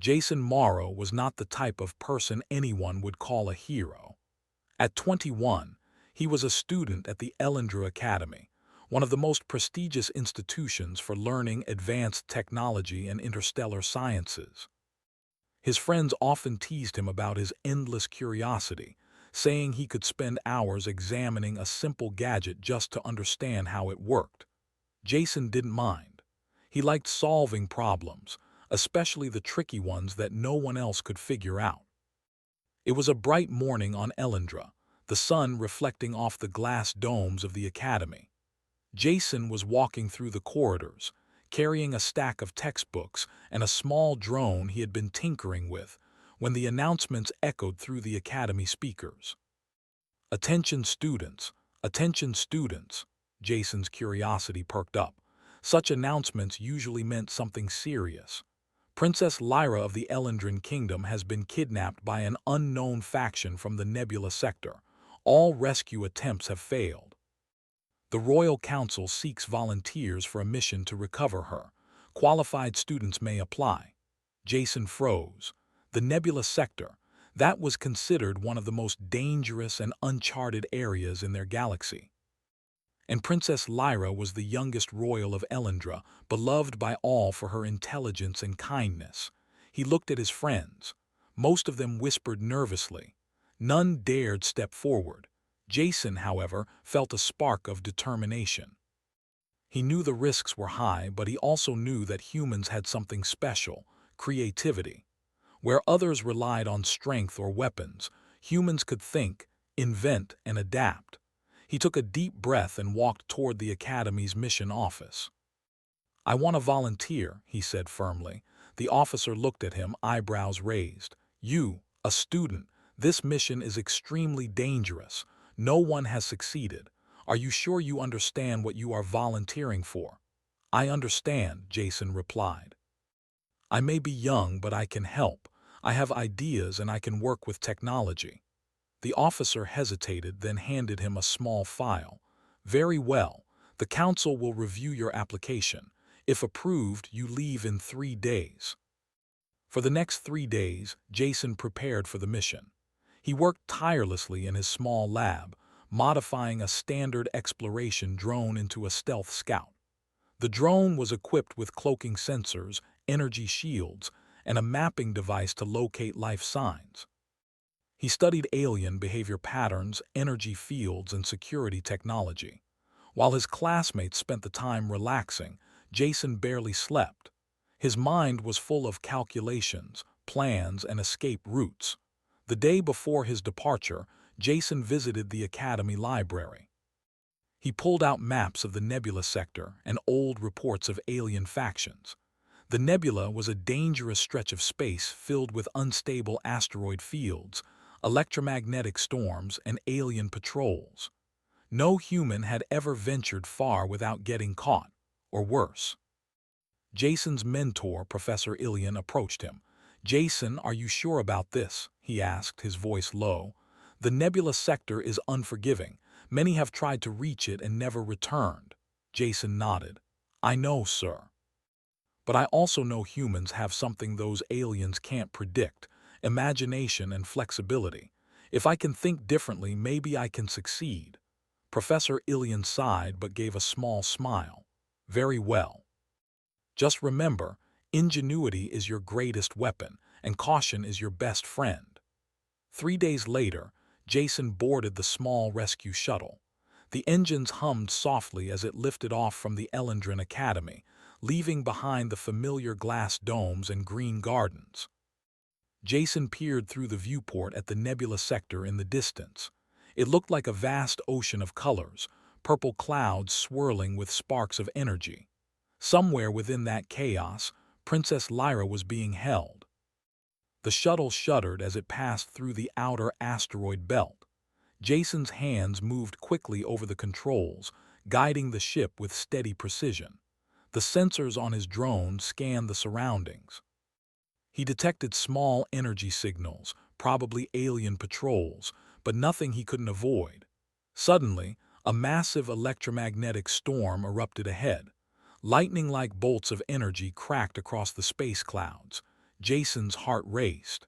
Jason Morrow was not the type of person anyone would call a hero. At 21, he was a student at the Ellendra Academy, one of the most prestigious institutions for learning advanced technology and interstellar sciences. His friends often teased him about his endless curiosity, saying he could spend hours examining a simple gadget just to understand how it worked. Jason didn't mind. He liked solving problems, especially the tricky ones that no one else could figure out. It was a bright morning on Ellendra, the sun reflecting off the glass domes of the academy. Jason was walking through the corridors, carrying a stack of textbooks and a small drone he had been tinkering with, when the announcements echoed through the academy speakers. "Attention students! Attention students!" Jason's curiosity perked up. Such announcements usually meant something serious. Princess Lyra of the Ellendran Kingdom has been kidnapped by an unknown faction from the Nebula sector. All rescue attempts have failed. The Royal Council seeks volunteers for a mission to recover her. Qualified students may apply. Jason froze. The Nebula sector, that was considered one of the most dangerous and uncharted areas in their galaxy. And Princess Lyra was the youngest royal of Ellendra, beloved by all for her intelligence and kindness. He looked at his friends. Most of them whispered nervously. None dared step forward. Jason, however, felt a spark of determination. He knew the risks were high, but he also knew that humans had something special: creativity. Where others relied on strength or weapons, humans could think, invent, and adapt. He took a deep breath and walked toward the Academy's mission office. "I want to volunteer," he said firmly. The officer looked at him, eyebrows raised. "You, a student, this mission is extremely dangerous. No one has succeeded. Are you sure you understand what you are volunteering for?" "I understand," Jason replied. "I may be young, but I can help. I have ideas and I can work with technology." The officer hesitated, then handed him a small file. "Very well. The council will review your application. If approved, you leave in 3 days." For the next 3 days, Jason prepared for the mission. He worked tirelessly in his small lab, modifying a standard exploration drone into a stealth scout. The drone was equipped with cloaking sensors, energy shields, and a mapping device to locate life signs. He studied alien behavior patterns, energy fields, and security technology. While his classmates spent the time relaxing, Jason barely slept. His mind was full of calculations, plans, and escape routes. The day before his departure, Jason visited the Academy library. He pulled out maps of the Nebula sector and old reports of alien factions. The Nebula was a dangerous stretch of space filled with unstable asteroid fields, electromagnetic storms, and alien patrols. No human had ever ventured far without getting caught, or worse. Jason's mentor, Professor Ilian, approached him. "Jason, are you sure about this?" he asked, his voice low. "The Nebula sector is unforgiving. Many have tried to reach it and never returned." Jason nodded. "I know, sir. But I also know humans have something those aliens can't predict: imagination and flexibility. If I can think differently, maybe I can succeed." Professor Ilian sighed but gave a small smile. "Very well. Just remember, ingenuity is your greatest weapon, and caution is your best friend." 3 days later, Jason boarded the small rescue shuttle. The engines hummed softly as it lifted off from the Ellendran Academy, leaving behind the familiar glass domes and green gardens. Jason peered through the viewport at the Nebula sector in the distance. It looked like a vast ocean of colors, purple clouds swirling with sparks of energy. Somewhere within that chaos, Princess Lyra was being held. The shuttle shuddered as it passed through the outer asteroid belt. Jason's hands moved quickly over the controls, guiding the ship with steady precision. The sensors on his drone scanned the surroundings. He detected small energy signals, probably alien patrols, but nothing he couldn't avoid. Suddenly, a massive electromagnetic storm erupted ahead. Lightning-like bolts of energy cracked across the space clouds. Jason's heart raced.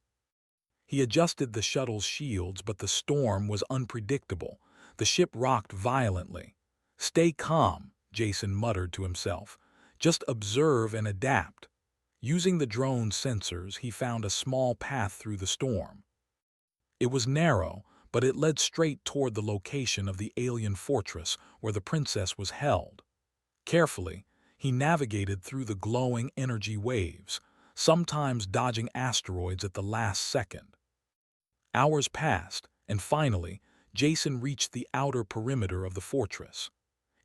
He adjusted the shuttle's shields, but the storm was unpredictable. The ship rocked violently. "Stay calm," Jason muttered to himself. "Just observe and adapt." Using the drone's sensors, he found a small path through the storm. It was narrow, but it led straight toward the location of the alien fortress where the princess was held. Carefully, he navigated through the glowing energy waves, sometimes dodging asteroids at the last second. Hours passed, and finally, Jason reached the outer perimeter of the fortress.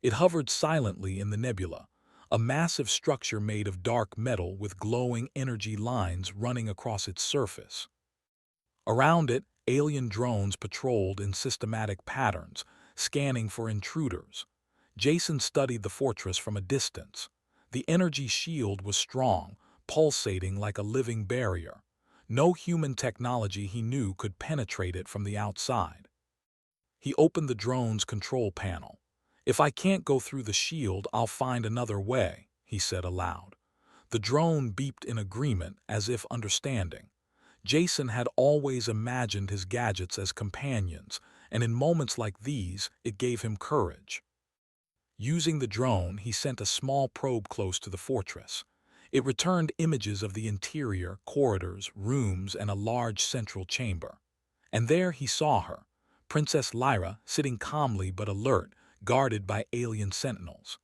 It hovered silently in the nebula, a massive structure made of dark metal with glowing energy lines running across its surface. Around it, alien drones patrolled in systematic patterns, scanning for intruders. Jason studied the fortress from a distance. The energy shield was strong, pulsating like a living barrier. No human technology he knew could penetrate it from the outside. He opened the drone's control panel. "If I can't go through the shield, I'll find another way," he said aloud. The drone beeped in agreement, as if understanding. Jason had always imagined his gadgets as companions, and in moments like these, it gave him courage. Using the drone, he sent a small probe close to the fortress. It returned images of the interior, corridors, rooms, and a large central chamber. And there he saw her, Princess Lyra, sitting calmly but alert, guarded by alien sentinels.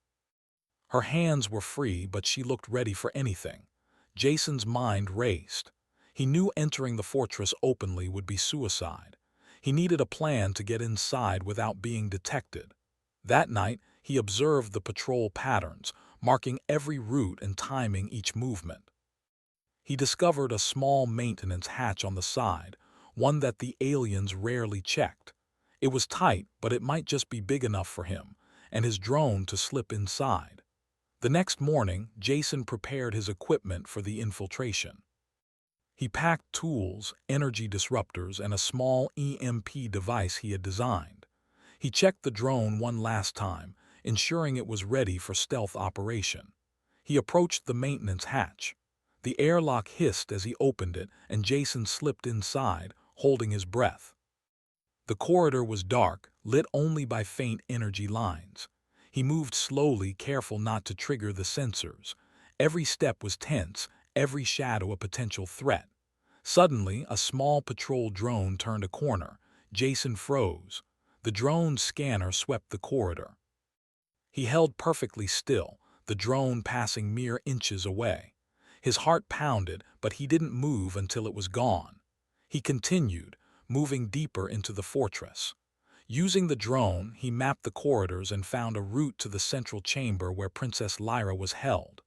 Her hands were free, but she looked ready for anything. Jason's mind raced. He knew entering the fortress openly would be suicide. He needed a plan to get inside without being detected. That night, he observed the patrol patterns, marking every route and timing each movement. He discovered a small maintenance hatch on the side, one that the aliens rarely checked. It was tight, but it might just be big enough for him, and his drone to slip inside. The next morning, Jason prepared his equipment for the infiltration. He packed tools, energy disruptors, and a small EMP device he had designed. He checked the drone one last time, ensuring it was ready for stealth operation. He approached the maintenance hatch. The airlock hissed as he opened it, and Jason slipped inside, holding his breath. The corridor was dark, lit only by faint energy lines. He moved slowly, careful not to trigger the sensors. Every step was tense, every shadow a potential threat. Suddenly, a small patrol drone turned a corner. Jason froze. The drone's scanner swept the corridor. He held perfectly still, the drone passing mere inches away. His heart pounded, but he didn't move until it was gone. He continued, moving deeper into the fortress. Using the drone, he mapped the corridors and found a route to the central chamber where Princess Lyra was held.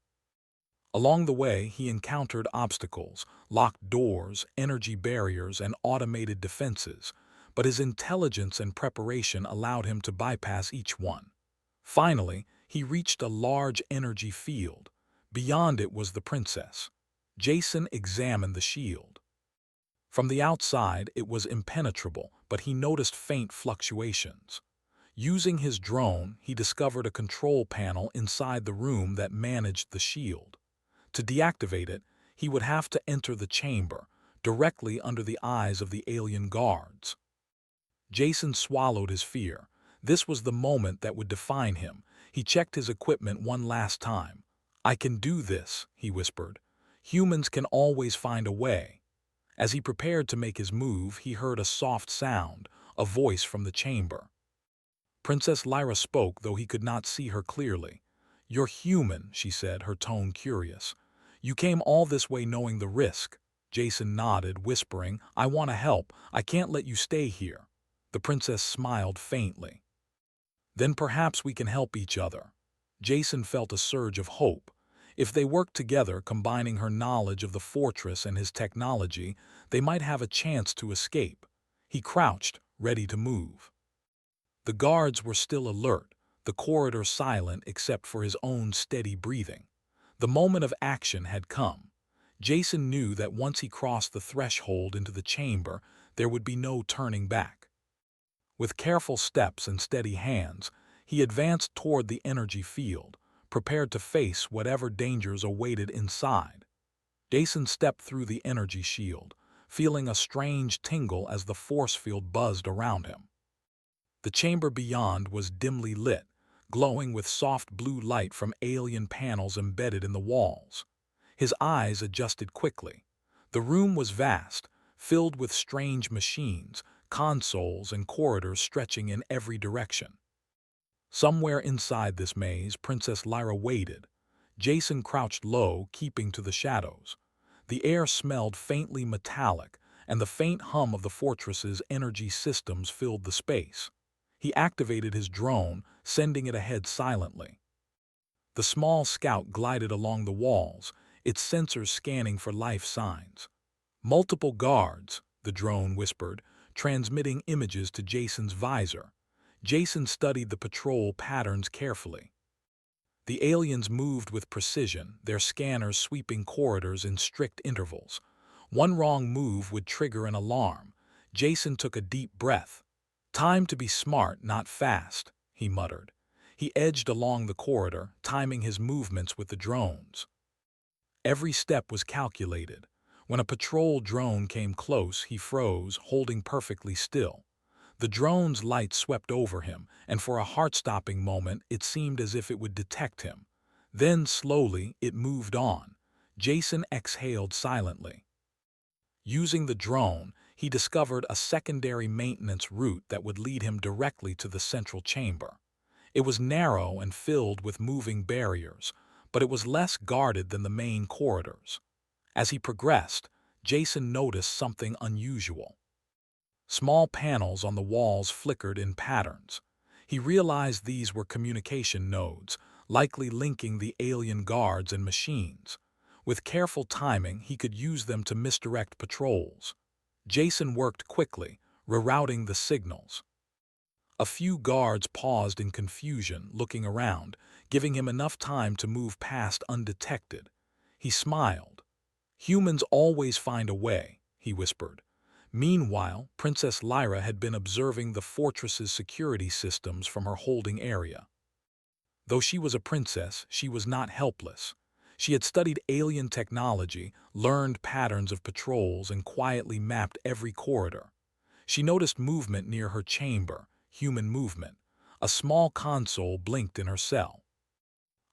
Along the way, he encountered obstacles, locked doors, energy barriers, and automated defenses, but his intelligence and preparation allowed him to bypass each one. Finally, he reached a large energy field. Beyond it was the princess. Jason examined the shield. From the outside, it was impenetrable, but he noticed faint fluctuations. Using his drone, he discovered a control panel inside the room that managed the shield. To deactivate it, he would have to enter the chamber, directly under the eyes of the alien guards. Jason swallowed his fear. This was the moment that would define him. He checked his equipment one last time. "I can do this," he whispered. "Humans can always find a way." As he prepared to make his move, he heard a soft sound, a voice from the chamber. Princess Lyra spoke, though he could not see her clearly. "You're human," she said, her tone curious. "You came all this way knowing the risk." Jason nodded, whispering, "I want to help. I can't let you stay here." The princess smiled faintly. "Then perhaps we can help each other." Jason felt a surge of hope. If they worked together, combining her knowledge of the fortress and his technology, they might have a chance to escape. He crouched, ready to move. The guards were still alert, the corridor silent except for his own steady breathing. The moment of action had come. Jason knew that once he crossed the threshold into the chamber, there would be no turning back. With careful steps and steady hands, he advanced toward the energy field, prepared to face whatever dangers awaited inside. Jason stepped through the energy shield, feeling a strange tingle as the force field buzzed around him. The chamber beyond was dimly lit, glowing with soft blue light from alien panels embedded in the walls. His eyes adjusted quickly. The room was vast, filled with strange machines, consoles, and corridors stretching in every direction. Somewhere inside this maze, Princess Lyra waited. Jason crouched low, keeping to the shadows. The air smelled faintly metallic, and the faint hum of the fortress's energy systems filled the space. He activated his drone, sending it ahead silently. The small scout glided along the walls, its sensors scanning for life signs. "Multiple guards," the drone whispered, transmitting images to Jason's visor. Jason studied the patrol patterns carefully. The aliens moved with precision, their scanners sweeping corridors in strict intervals. One wrong move would trigger an alarm. Jason took a deep breath. "Time to be smart, not fast," he muttered. He edged along the corridor, timing his movements with the drones. Every step was calculated. When a patrol drone came close, he froze, holding perfectly still. The drone's light swept over him, and for a heart-stopping moment it seemed as if it would detect him. Then, slowly, it moved on. Jason exhaled silently. Using the drone, he discovered a secondary maintenance route that would lead him directly to the central chamber. It was narrow and filled with moving barriers, but it was less guarded than the main corridors. As he progressed, Jason noticed something unusual. Small panels on the walls flickered in patterns. He realized these were communication nodes, likely linking the alien guards and machines. With careful timing, he could use them to misdirect patrols. Jason worked quickly, rerouting the signals. A few guards paused in confusion, looking around, giving him enough time to move past undetected. He smiled. "Humans always find a way," he whispered. Meanwhile, Princess Lyra had been observing the fortress's security systems from her holding area. Though she was a princess, she was not helpless. She had studied alien technology, learned patterns of patrols, and quietly mapped every corridor. She noticed movement near her chamber, human movement. A small console blinked in her cell.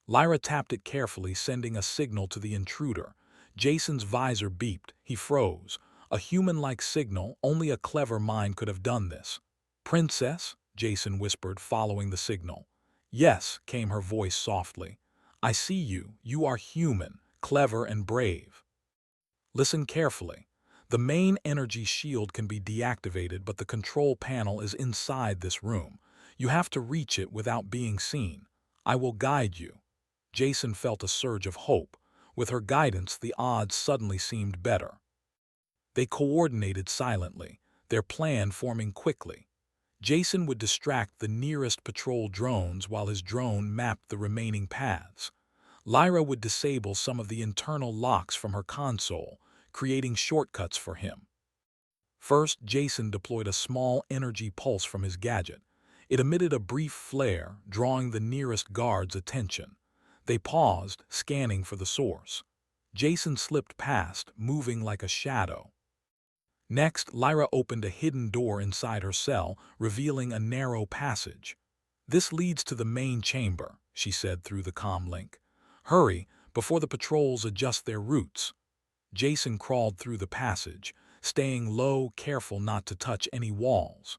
Lyra tapped it carefully, sending a signal to the intruder. Jason's visor beeped. He froze. A human-like signal, only a clever mind could have done this. "Princess?" Jason whispered, following the signal. "Yes," came her voice softly. "I see you. You are human, clever and brave. Listen carefully. The main energy shield can be deactivated, but the control panel is inside this room. You have to reach it without being seen. I will guide you." Jason felt a surge of hope. With her guidance, the odds suddenly seemed better. They coordinated silently, their plan forming quickly. Jason would distract the nearest patrol drones while his drone mapped the remaining paths. Lyra would disable some of the internal locks from her console, creating shortcuts for him. First, Jason deployed a small energy pulse from his gadget. It emitted a brief flare, drawing the nearest guard's attention. They paused, scanning for the source. Jason slipped past, moving like a shadow. Next, Lyra opened a hidden door inside her cell, revealing a narrow passage. "This leads to the main chamber," she said through the comm link. "Hurry, before the patrols adjust their routes." Jason crawled through the passage, staying low, careful not to touch any walls.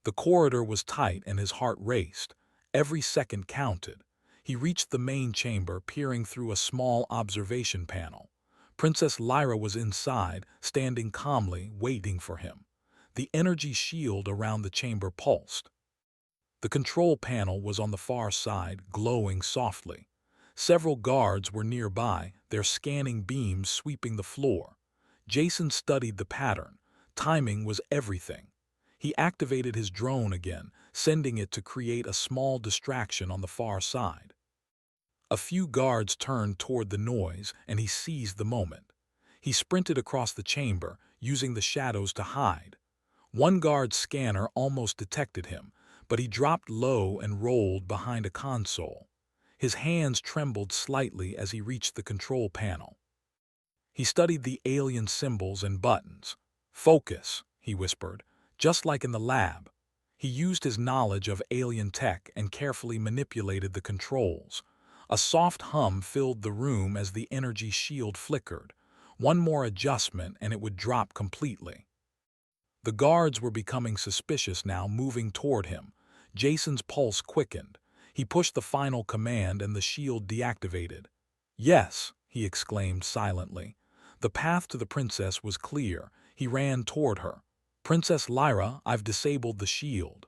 The corridor was tight and his heart raced. Every second counted. He reached the main chamber, peering through a small observation panel. Princess Lyra was inside, standing calmly, waiting for him. The energy shield around the chamber pulsed. The control panel was on the far side, glowing softly. Several guards were nearby, their scanning beams sweeping the floor. Jason studied the pattern. Timing was everything. He activated his drone again, sending it to create a small distraction on the far side. A few guards turned toward the noise, and he seized the moment. He sprinted across the chamber, using the shadows to hide. One guard's scanner almost detected him, but he dropped low and rolled behind a console. His hands trembled slightly as he reached the control panel. He studied the alien symbols and buttons. "Focus," he whispered, just like in the lab. He used his knowledge of alien tech and carefully manipulated the controls. A soft hum filled the room as the energy shield flickered. One more adjustment and it would drop completely. The guards were becoming suspicious now, moving toward him. Jason's pulse quickened. He pushed the final command and the shield deactivated. "Yes," he exclaimed silently. The path to the princess was clear. He ran toward her. "Princess Lyra, I've disabled the shield."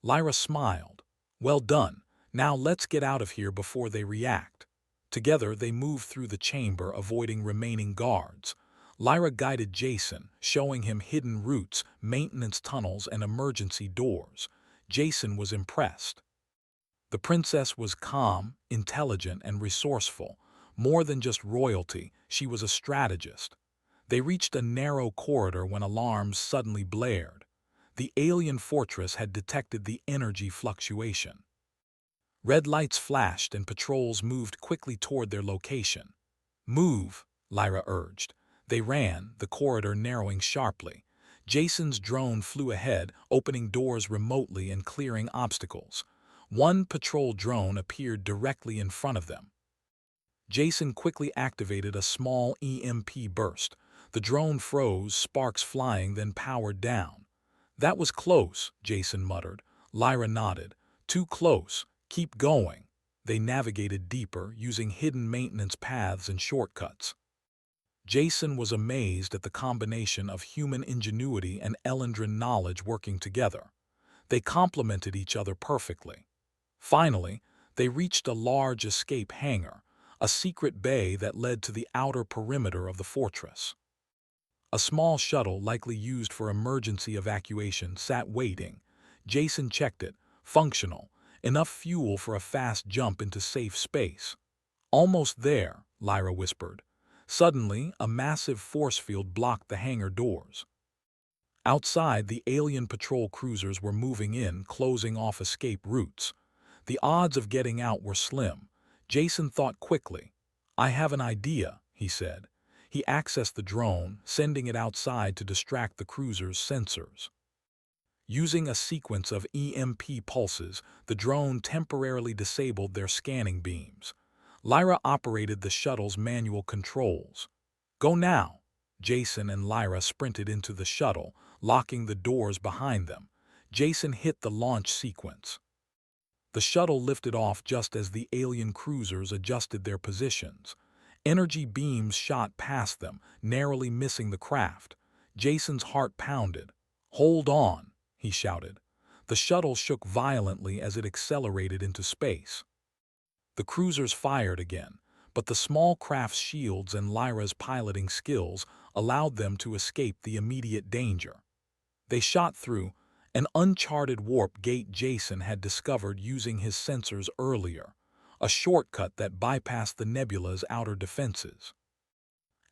Lyra smiled. "Well done. Now let's get out of here before they react." Together they moved through the chamber, avoiding remaining guards. Lyra guided Jason, showing him hidden routes, maintenance tunnels, and emergency doors. Jason was impressed. The princess was calm, intelligent, and resourceful. More than just royalty, she was a strategist. They reached a narrow corridor when alarms suddenly blared. The alien fortress had detected the energy fluctuation. Red lights flashed and patrols moved quickly toward their location. "Move," Lyra urged. They ran, the corridor narrowing sharply. Jason's drone flew ahead, opening doors remotely and clearing obstacles. One patrol drone appeared directly in front of them. Jason quickly activated a small EMP burst. The drone froze, sparks flying, then powered down. "That was close," Jason muttered. Lyra nodded. "Too close. Keep going." They navigated deeper, using hidden maintenance paths and shortcuts. Jason was amazed at the combination of human ingenuity and Elendran knowledge working together. They complemented each other perfectly. Finally, they reached a large escape hangar, a secret bay that led to the outer perimeter of the fortress. A small shuttle, likely used for emergency evacuation, sat waiting. Jason checked it. Functional. Enough fuel for a fast jump into safe space. "Almost there," Lyra whispered. Suddenly, a massive force field blocked the hangar doors. Outside, the alien patrol cruisers were moving in, closing off escape routes. The odds of getting out were slim. Jason thought quickly. "I have an idea," he said. He accessed the drone, sending it outside to distract the cruiser's sensors. Using a sequence of EMP pulses, the drone temporarily disabled their scanning beams. Lyra operated the shuttle's manual controls. "Go now." Jason and Lyra sprinted into the shuttle, locking the doors behind them. Jason hit the launch sequence. The shuttle lifted off just as the alien cruisers adjusted their positions. Energy beams shot past them, narrowly missing the craft. Jason's heart pounded. "Hold on," he shouted. The shuttle shook violently as it accelerated into space. The cruisers fired again, but the small craft's shields and Lyra's piloting skills allowed them to escape the immediate danger. They shot through an uncharted warp gate Jason had discovered using his sensors earlier, a shortcut that bypassed the nebula's outer defenses.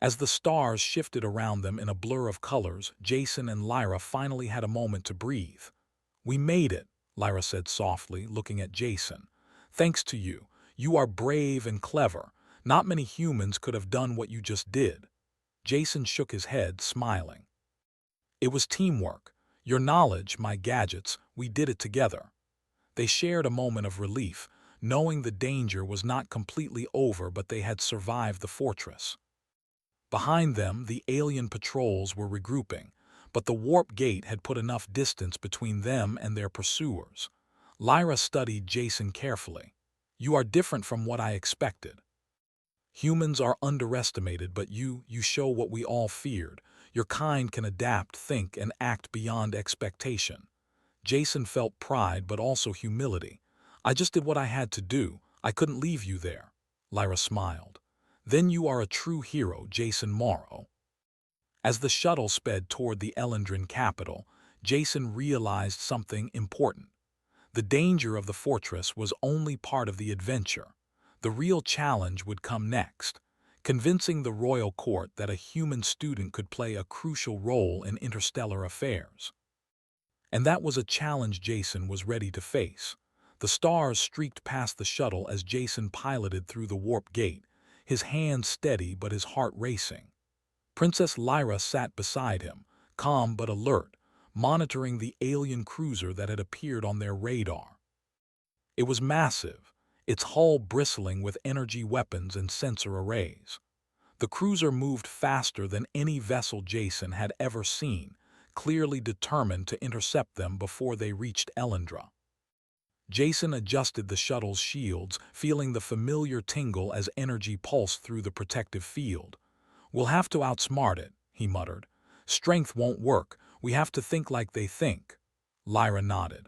As the stars shifted around them in a blur of colors, Jason and Lyra finally had a moment to breathe. "We made it," Lyra said softly, looking at Jason. "Thanks to you. You are brave and clever. Not many humans could have done what you just did." Jason shook his head, smiling. "It was teamwork. Your knowledge, my gadgets, we did it together." They shared a moment of relief, knowing the danger was not completely over, but they had survived the fortress. Behind them, the alien patrols were regrouping, but the warp gate had put enough distance between them and their pursuers. Lyra studied Jason carefully. "You are different from what I expected. Humans are underestimated, but you show what we all feared. Your kind can adapt, think, and act beyond expectation." Jason felt pride, but also humility. "I just did what I had to do. I couldn't leave you there." Lyra smiled. "Then you are a true hero, Jason Morrow." As the shuttle sped toward the Elendran capital, Jason realized something important. The danger of the fortress was only part of the adventure. The real challenge would come next, convincing the royal court that a human student could play a crucial role in interstellar affairs. And that was a challenge Jason was ready to face. The stars streaked past the shuttle as Jason piloted through the warp gate. his hands steady but his heart racing. Princess Lyra sat beside him, calm but alert, monitoring the alien cruiser that had appeared on their radar. It was massive, its hull bristling with energy weapons and sensor arrays. The cruiser moved faster than any vessel Jason had ever seen, clearly determined to intercept them before they reached Elendra. Jason adjusted the shuttle's shields, feeling the familiar tingle as energy pulsed through the protective field. "We'll have to outsmart it," he muttered. "Strength won't work. We have to think like they think." Lyra nodded.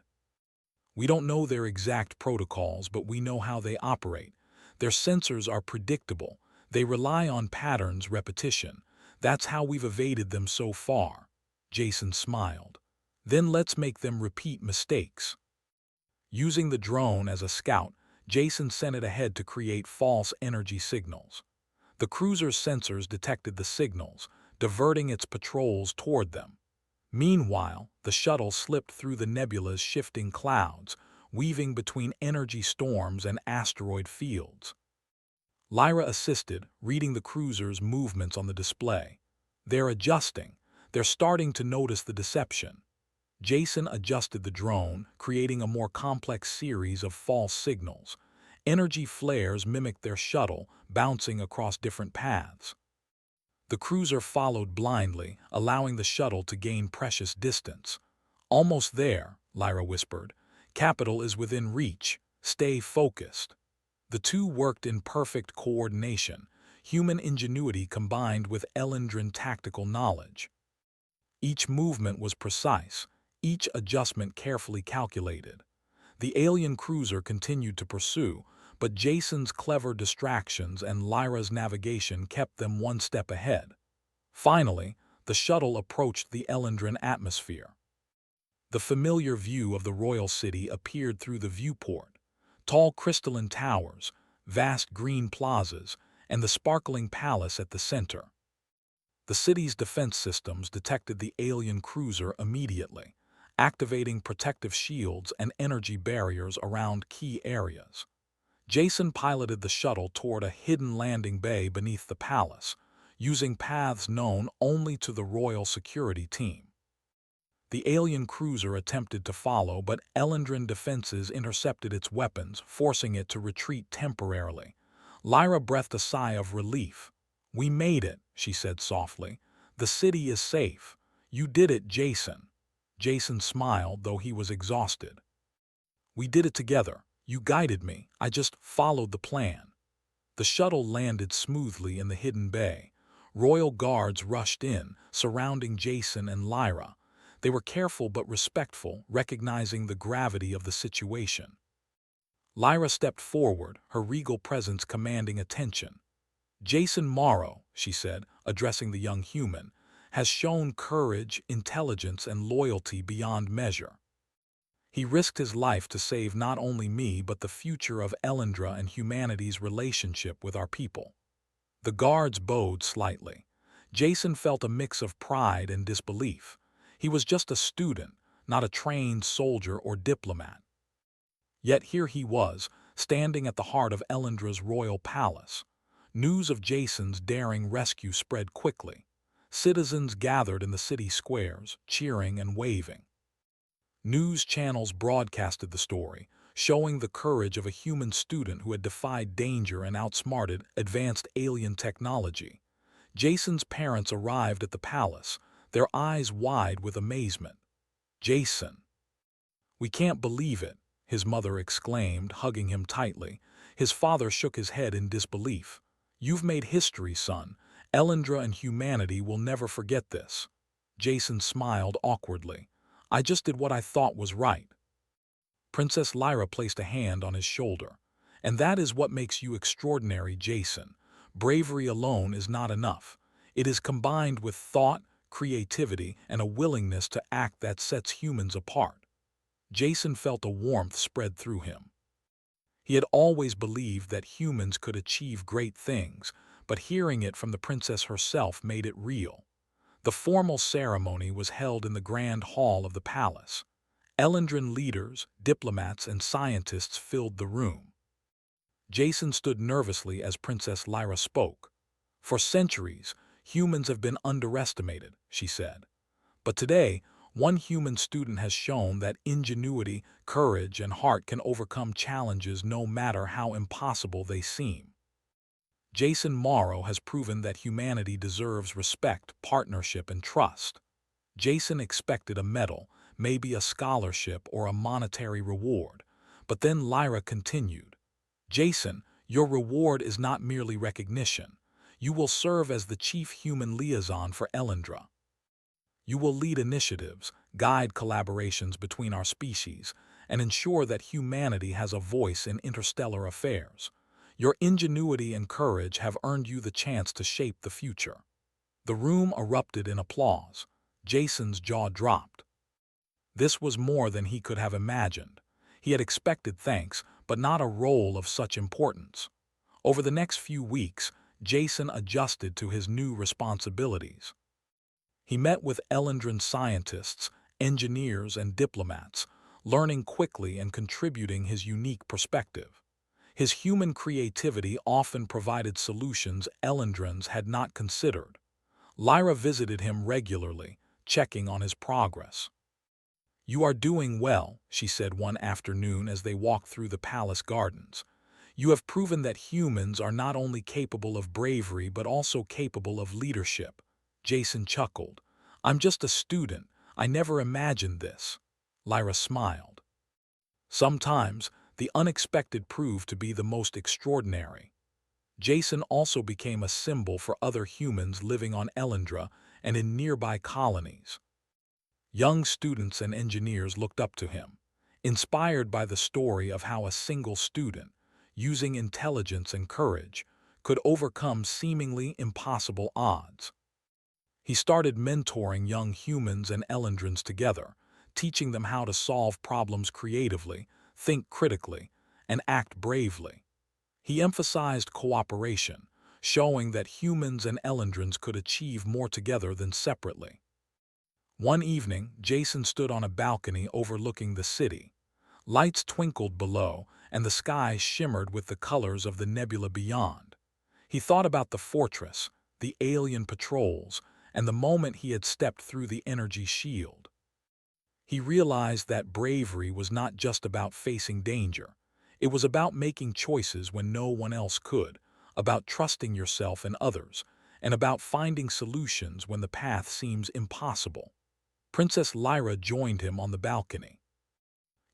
"We don't know their exact protocols, but we know how they operate. Their sensors are predictable. They rely on patterns, repetition. That's how we've evaded them so far." Jason smiled. "Then let's make them repeat mistakes." Using the drone as a scout, Jason sent it ahead to create false energy signals. The cruiser's sensors detected the signals, diverting its patrols toward them. Meanwhile, the shuttle slipped through the nebula's shifting clouds, weaving between energy storms and asteroid fields. Lyra assisted, reading the cruiser's movements on the display. "They're adjusting. They're starting to notice the deception." Jason adjusted the drone, creating a more complex series of false signals. Energy flares mimicked their shuttle, bouncing across different paths. The cruiser followed blindly, allowing the shuttle to gain precious distance. "Almost there," Lyra whispered. "Capital is within reach. Stay focused." The two worked in perfect coordination, human ingenuity combined with Elendran tactical knowledge. Each movement was precise, each adjustment carefully calculated. The alien cruiser continued to pursue, but Jason's clever distractions and Lyra's navigation kept them one step ahead. Finally, the shuttle approached the Elendran atmosphere. The familiar view of the royal city appeared through the viewport. Tall crystalline towers, vast green plazas, and the sparkling palace at the center. The city's defense systems detected the alien cruiser immediately, activating protective shields and energy barriers around key areas. Jason piloted the shuttle toward a hidden landing bay beneath the palace, using paths known only to the royal security team. The alien cruiser attempted to follow, but Elendran defenses intercepted its weapons, forcing it to retreat temporarily. Lyra breathed a sigh of relief. "We made it," she said softly. "The city is safe. You did it, Jason." Jason smiled, though he was exhausted. "We did it together. You guided me. I just followed the plan." The shuttle landed smoothly in the hidden bay. Royal guards rushed in, surrounding Jason and Lyra. They were careful but respectful, recognizing the gravity of the situation. Lyra stepped forward, her regal presence commanding attention. "Jason Morrow," she said, addressing the young human, "has shown courage, intelligence, and loyalty beyond measure. He risked his life to save not only me but the future of Elendra and humanity's relationship with our people." The guards bowed slightly. Jason felt a mix of pride and disbelief. He was just a student, not a trained soldier or diplomat. Yet here he was, standing at the heart of Elendra's royal palace. News of Jason's daring rescue spread quickly. Citizens gathered in the city squares, cheering and waving. News channels broadcasted the story, showing the courage of a human student who had defied danger and outsmarted advanced alien technology. Jason's parents arrived at the palace, their eyes wide with amazement. "Jason." "We can't believe it," his mother exclaimed, hugging him tightly. His father shook his head in disbelief. "You've made history, son. Elendra and humanity will never forget this." Jason smiled awkwardly. "I just did what I thought was right." Princess Lyra placed a hand on his shoulder. "And that is what makes you extraordinary, Jason. Bravery alone is not enough. It is combined with thought, creativity, and a willingness to act that sets humans apart." Jason felt a warmth spread through him. He had always believed that humans could achieve great things, but hearing it from the princess herself made it real. The formal ceremony was held in the grand hall of the palace. Elendran leaders, diplomats, and scientists filled the room. Jason stood nervously as Princess Lyra spoke. "For centuries, humans have been underestimated," she said. "But today, one human student has shown that ingenuity, courage, and heart can overcome challenges no matter how impossible they seem. Jason Morrow has proven that humanity deserves respect, partnership, and trust." Jason expected a medal, maybe a scholarship or a monetary reward. But then Lyra continued, "Jason, your reward is not merely recognition. You will serve as the chief human liaison for Elendra. You will lead initiatives, guide collaborations between our species, and ensure that humanity has a voice in interstellar affairs. Your ingenuity and courage have earned you the chance to shape the future." The room erupted in applause. Jason's jaw dropped. This was more than he could have imagined. He had expected thanks, but not a role of such importance. Over the next few weeks, Jason adjusted to his new responsibilities. He met with Elendran scientists, engineers, and diplomats, learning quickly and contributing his unique perspective. His human creativity often provided solutions Elendrans had not considered. Lyra visited him regularly, checking on his progress. "You are doing well," she said one afternoon as they walked through the palace gardens. "You have proven that humans are not only capable of bravery but also capable of leadership." Jason chuckled. "I'm just a student. I never imagined this." Lyra smiled. Sometimes, the unexpected proved to be the most extraordinary. Jason also became a symbol for other humans living on Elendra and in nearby colonies. Young students and engineers looked up to him, inspired by the story of how a single student, using intelligence and courage, could overcome seemingly impossible odds. He started mentoring young humans and Elendrans together, teaching them how to solve problems creatively, think critically, and act bravely. He emphasized cooperation, showing that humans and Elendrans could achieve more together than separately. One evening, Jason stood on a balcony overlooking the city. Lights twinkled below, and the sky shimmered with the colors of the nebula beyond. He thought about the fortress, the alien patrols, and the moment he had stepped through the energy shield. He realized that bravery was not just about facing danger. It was about making choices when no one else could, about trusting yourself and others, and about finding solutions when the path seems impossible. Princess Lyra joined him on the balcony.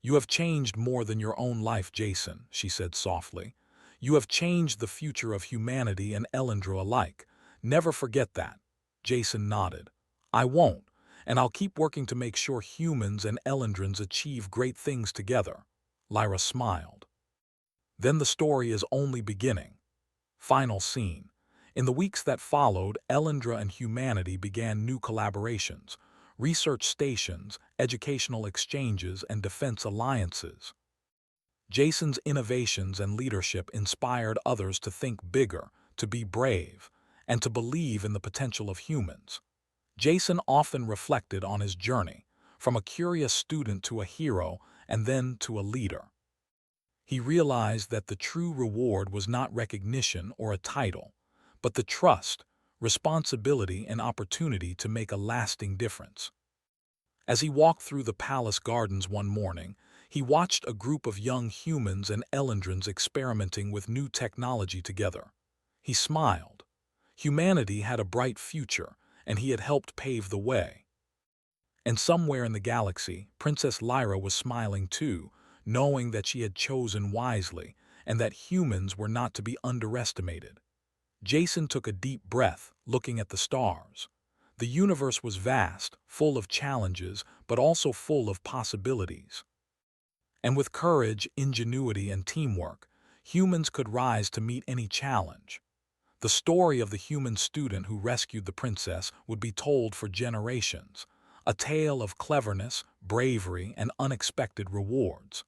"You have changed more than your own life, Jason," she said softly. "You have changed the future of humanity and Elendra alike. Never forget that." Jason nodded. "I won't, and I'll keep working to make sure humans and Elendrans achieve great things together." Lyra smiled. Then the story is only beginning. Final scene. In the weeks that followed, Elendra and humanity began new collaborations, research stations, educational exchanges, and defense alliances. Jason's innovations and leadership inspired others to think bigger, to be brave, and to believe in the potential of humans. Jason often reflected on his journey, from a curious student to a hero and then to a leader. He realized that the true reward was not recognition or a title, but the trust, responsibility, and opportunity to make a lasting difference. As he walked through the palace gardens one morning, he watched a group of young humans and Elendrans experimenting with new technology together. He smiled. Humanity had a bright future, and he had helped pave the way. And somewhere in the galaxy, Princess Lyra was smiling too, knowing that she had chosen wisely and that humans were not to be underestimated. Jason took a deep breath, looking at the stars. The universe was vast, full of challenges, but also full of possibilities. And with courage, ingenuity, and teamwork, humans could rise to meet any challenge. The story of the human student who rescued the princess would be told for generations, a tale of cleverness, bravery, and unexpected rewards.